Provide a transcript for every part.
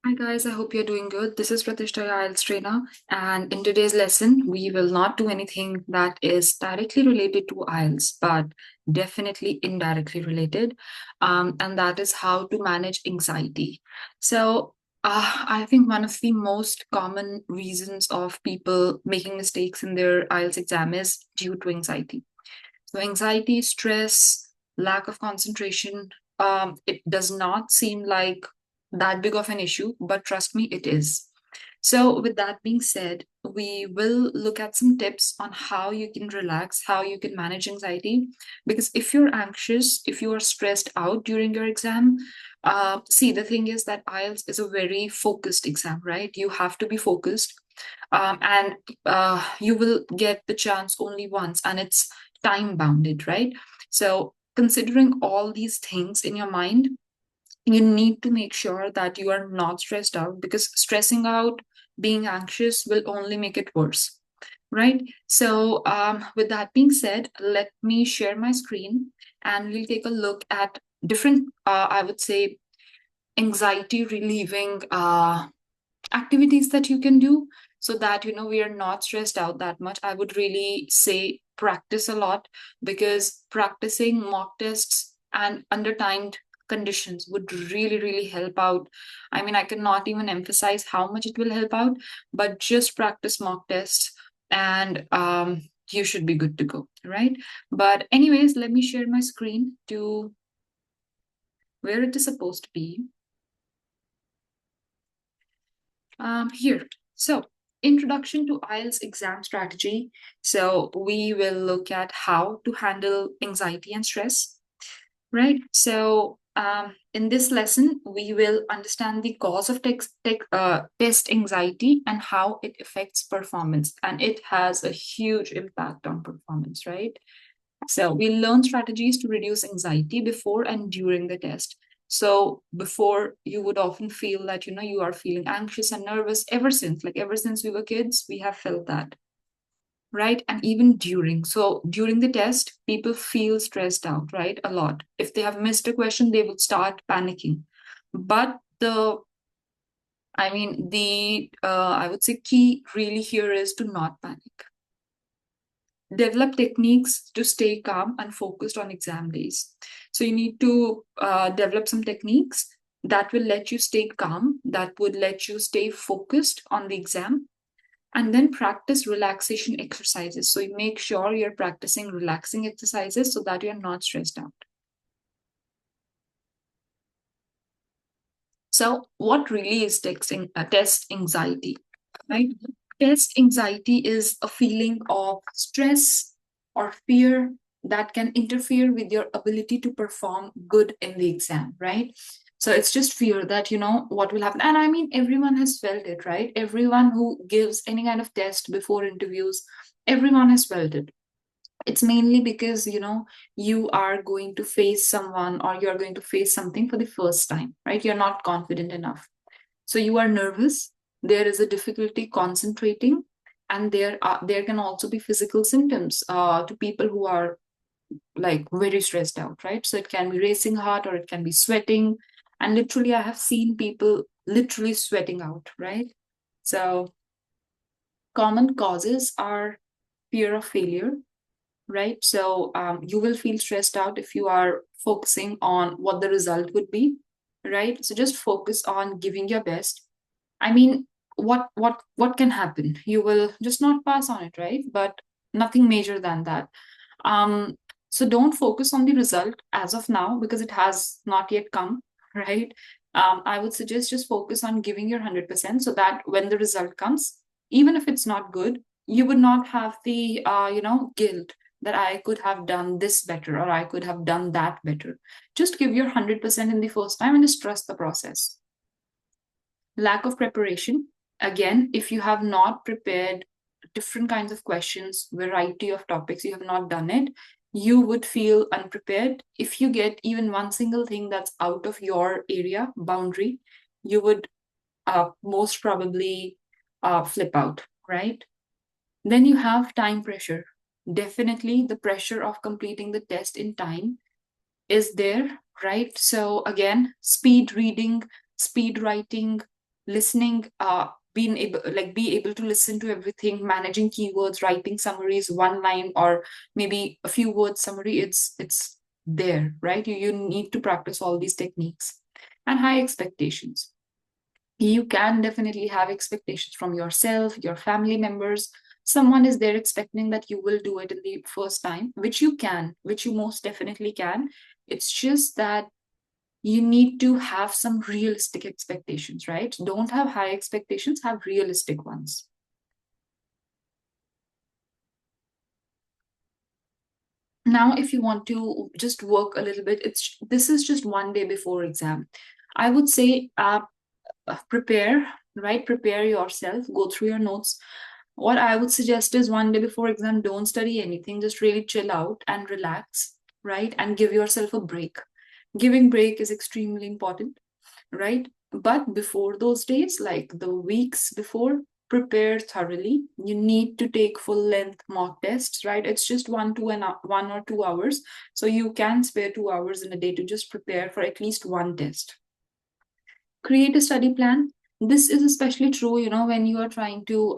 Hi guys, I hope you're doing good. This is Pratishta, your IELTS trainer, and in today's lesson, we will not do anything that is directly related to IELTS, but definitely indirectly related, and that is how to manage anxiety. So, I think one of the most common reasons of people making mistakes in their IELTS exam is due to anxiety. So, anxiety, stress, lack of concentration, it does not seem like that big of an issue, but trust me, it is. So, with that being said, we will look at some tips on how you can relax, how you can manage anxiety. Because if you're anxious, if you are stressed out during your exam, see, the thing is that IELTS is a very focused exam, right? You have to be focused, and you will get the chance only once, and it's time bounded, right? So, considering all these things in your mind, you need to make sure that you are not stressed out because stressing out, being anxious will only make it worse, right? So, with that being said, let me share my screen and we'll take a look at different, I would say, anxiety relieving activities that you can do so that we are not stressed out that much. I would really say practice a lot because practicing mock tests and under timed conditions would really help out. I mean, I cannot even emphasize how much it will help out, but just practice mock tests and you should be good to go, right? But anyways, let me share my screen to where it is supposed to be. Here. So, introduction to IELTS exam strategy. So, we will look at how to handle anxiety and stress, right? So, in this lesson, we will understand the cause of test anxiety and how it affects performance. And it has a huge impact on performance, right? So we learn strategies to reduce anxiety before and during the test. So before you would often feel that you are feeling anxious and nervous ever since we were kids, we have felt that, right? And even during. So during the test, people feel stressed out, right? A lot. If they have missed a question, they would start panicking. But I would say key really here is to not panic. Develop techniques to stay calm and focused on exam days. So you need to develop some techniques that will let you stay calm, that would let you stay focused on the exam, and then practice relaxation exercises. So you make sure you're practicing relaxing exercises so that you're not stressed out. So, what really is test anxiety? Right? Test anxiety is a feeling of stress or fear that can interfere with your ability to perform good in the exam, right? So it's just fear that, what will happen. And I mean, everyone has felt it, right? Everyone who gives any kind of test before interviews, everyone has felt it. It's mainly because you are going to face someone or you're going to face something for the first time, right? You're not confident enough, so you are nervous, there is a difficulty concentrating, and there can also be physical symptoms to people who are like very stressed out, right? So it can be racing heart or it can be sweating, and literally I have seen people literally sweating out, right? So common causes are fear of failure, right? So you will feel stressed out if you are focusing on what the result would be, right? So just focus on giving your best. I mean, what can happen? You will just not pass on it, right? But nothing major than that. Um, so don't focus on the result as of now because it has not yet come, right? I would suggest just focus on giving your 100% so that when the result comes, even if it's not good, you would not have the guilt that I could have done this better or I could have done that better. Just give your 100% in the first time and just trust the process. Lack of preparation. Again, if you have not prepared different kinds of questions, variety of topics, you have not done it, you would feel unprepared. If you get even one single thing that's out of your area boundary, you would most probably flip out, right? Then you have time pressure. Definitely, the pressure of completing the test in time is there, right? So, again, speed reading, speed writing, listening, being able, like, be able to listen to everything, managing keywords, writing summaries, one line or maybe a few words summary. It's there, right? You need to practice all these techniques. And high expectations, you can definitely have expectations from yourself, your family members. Someone is there expecting that you will do it in the first time, which you can, which you most definitely can. It's just that you need to have some realistic expectations, right? Don't have high expectations, have realistic ones. Now, if you want to just work a little bit, it's this is just one day before exam. I would say prepare, right? Prepare yourself, go through your notes. What I would suggest is one day before exam, don't study anything, just really chill out and relax, right? And give yourself a break. Giving break is extremely important, right? But before those days, like the weeks before, prepare thoroughly. You need to take full length mock tests, right? It's just 1 or 2 hours. So you can spare 2 hours in a day to just prepare for at least one test. Create a study plan. This is especially true, when you are trying to,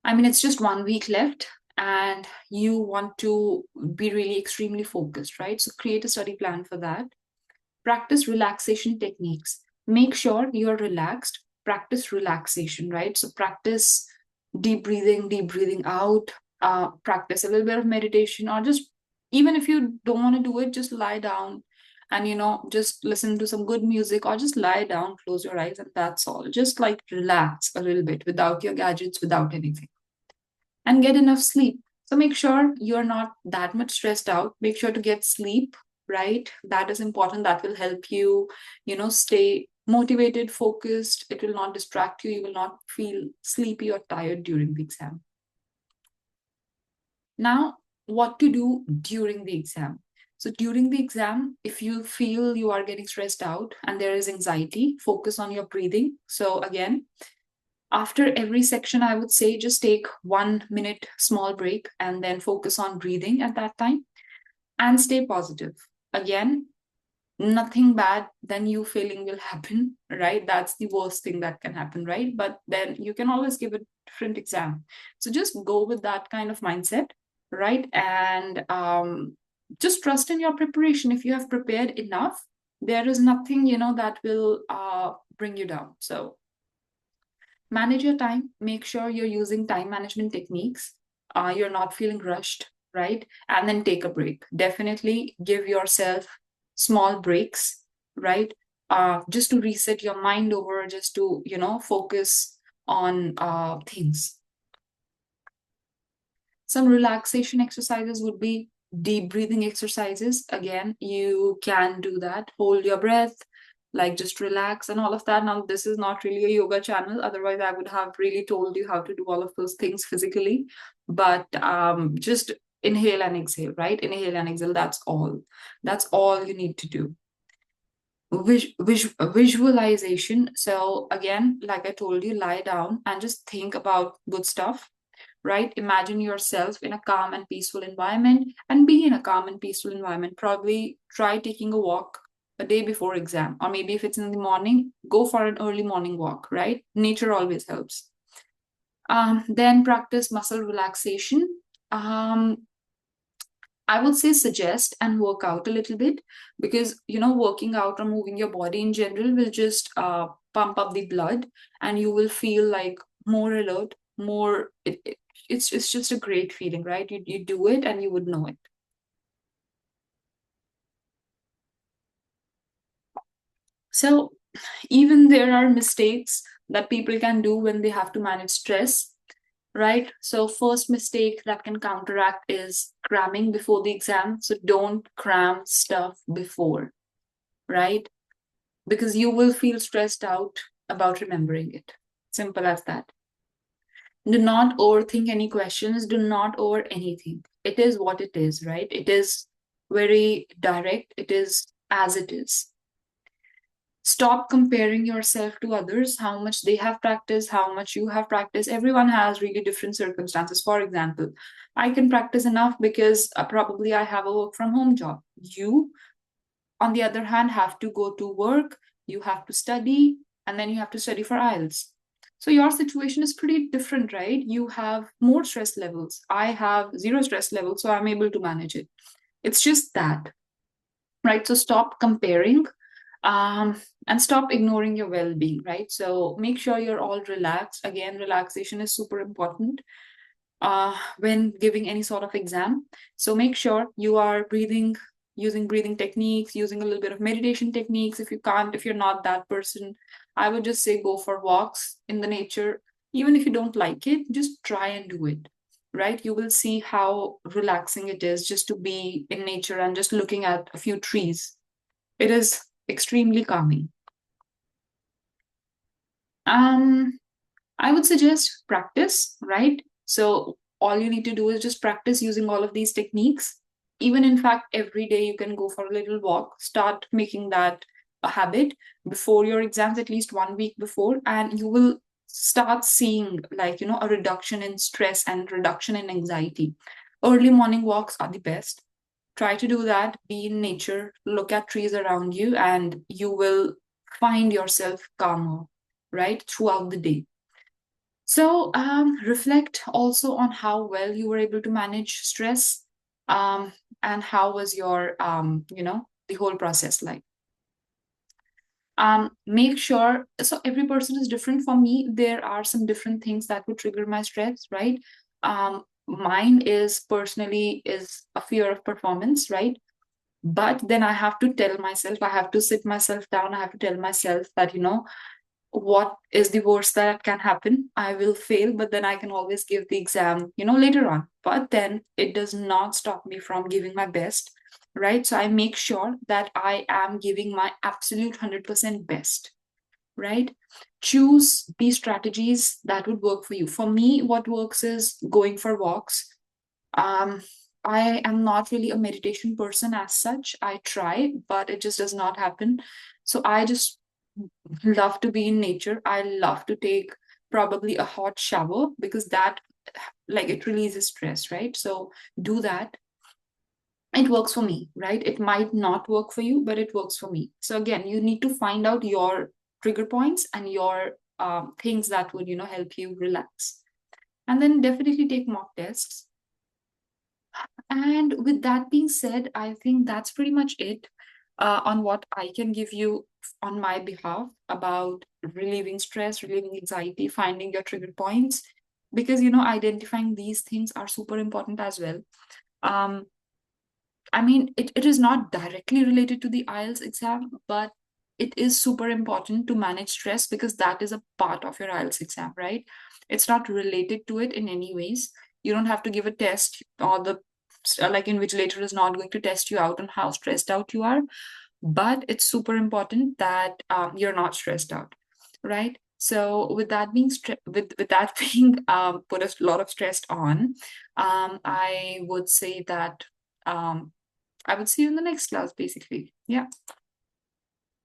it's just 1 week left and you want to be really extremely focused, right? So create a study plan for that. Practice relaxation techniques. Make sure you're relaxed. Practice relaxation, right? So practice deep breathing out. Practice a little bit of meditation, or just, even if you don't want to do it, just lie down and just listen to some good music, or just lie down, close your eyes, and that's all. Just like relax a little bit without your gadgets, without anything, and get enough sleep. So make sure you're not that much stressed out. Make sure to get sleep, right? That is important. That will help you, stay motivated, focused. It will not distract you. You will not feel sleepy or tired during the exam. Now, what to do during the exam? So during the exam, if you feel you are getting stressed out and there is anxiety, focus on your breathing. So again, after every section, I would say just take 1 minute small break and then focus on breathing at that time, and stay positive. Again, nothing bad than you failing will happen, right? That's the worst thing that can happen, right? But then you can always give a different exam. So just go with that kind of mindset, right? And just trust in your preparation. If you have prepared enough, there is nothing, that will bring you down. So manage your time. Make sure you're using time management techniques. You're not feeling rushed, right? And then take a break. Definitely give yourself small breaks, right? Just to reset your mind over, just to, focus on things. Some relaxation exercises would be deep breathing exercises. Again, you can do that. Hold your breath, like just relax and all of that. Now, this is not really a yoga channel. Otherwise, I would have really told you how to do all of those things physically. But just inhale and exhale, right? Inhale and exhale. That's all. That's all you need to do. Visualization. So again, like I told you, lie down and just think about good stuff, right? Imagine yourself in a calm and peaceful environment, and be in a calm and peaceful environment. Probably try taking a walk a day before exam, or maybe if it's in the morning, go for an early morning walk, right? Nature always helps. Then practice muscle relaxation. I would say suggest and work out a little bit, because working out or moving your body in general will just pump up the blood, and you will feel like more alert, more. It's just a great feeling, right? You do it and you would know it. So even there are mistakes that people can do when they have to manage stress, right? So first mistake that can counteract is cramming before the exam. So don't cram stuff before, right? Because you will feel stressed out about remembering it. Simple as that. Do not overthink any questions. Do not over anything. It is what it is, right? It is very direct. It is as it is. Stop comparing yourself to others, how much they have practiced, how much you have practiced. Everyone has really different circumstances. For example, I can practice enough because probably I have a work from home job. You, on the other hand, have to go to work, you have to study, and then you have to study for IELTS. So your situation is pretty different, right? You have more stress levels. I have zero stress levels, so I'm able to manage it. It's just that, right? So stop comparing, um, and stop ignoring your well-being, right? So make sure you're all relaxed. Again, relaxation is super important when giving any sort of exam. So make sure you are breathing, using breathing techniques, using a little bit of meditation techniques. If you can't, if you're not that person, I would just say go for walks in the nature. Even if you don't like it, just try and do it, right? You will see how relaxing it is just to be in nature and just looking at a few trees. It is extremely calming. Um, I would suggest practice, right? So all you need to do is just practice using all of these techniques. Even in fact, every day you can go for a little walk, start making that a habit before your exams, at least 1 week before, and you will start seeing, like, a reduction in stress and reduction in anxiety. Early morning walks are the best. Try to do that, be in nature, look at trees around you, and you will find yourself calmer, right, throughout the day. So reflect also on how well you were able to manage stress, and how was your, the whole process like. Make sure, so every person is different. For me, there are some different things that would trigger my stress, right? Mine is personally is a fear of performance, right? But then I have to tell myself, I have to sit myself down, I have to tell myself that, what is the worst that can happen? I will fail, but then I can always give the exam, later on. But then it does not stop me from giving my best, right? So I make sure that I am giving my absolute 100% best, right? Choose these strategies that would work for you. For me, what works is going for walks. um, I am not really a meditation person as such. I try, but it just does not happen. So I just love to be in nature. I love to take probably a hot shower because that, like, it releases stress, right? So do that. It works for me, right? It might not work for you, but it works for me. So again, you need to find out your trigger points and your things that would, help you relax. And then definitely take mock tests. And with that being said, I think that's pretty much it on what I can give you on my behalf about relieving stress, relieving anxiety, finding your trigger points, because, identifying these things are super important as well. Um, I mean, it is not directly related to the IELTS exam, but it is super important to manage stress because that is a part of your IELTS exam, right? It's not related to it in any ways. You don't have to give a test, or the like invigilator is not going to test you out on how stressed out you are, but it's super important that you're not stressed out, right? So with that being with that being put a lot of stress on, I would say that I would see you in the next class, basically. Yeah.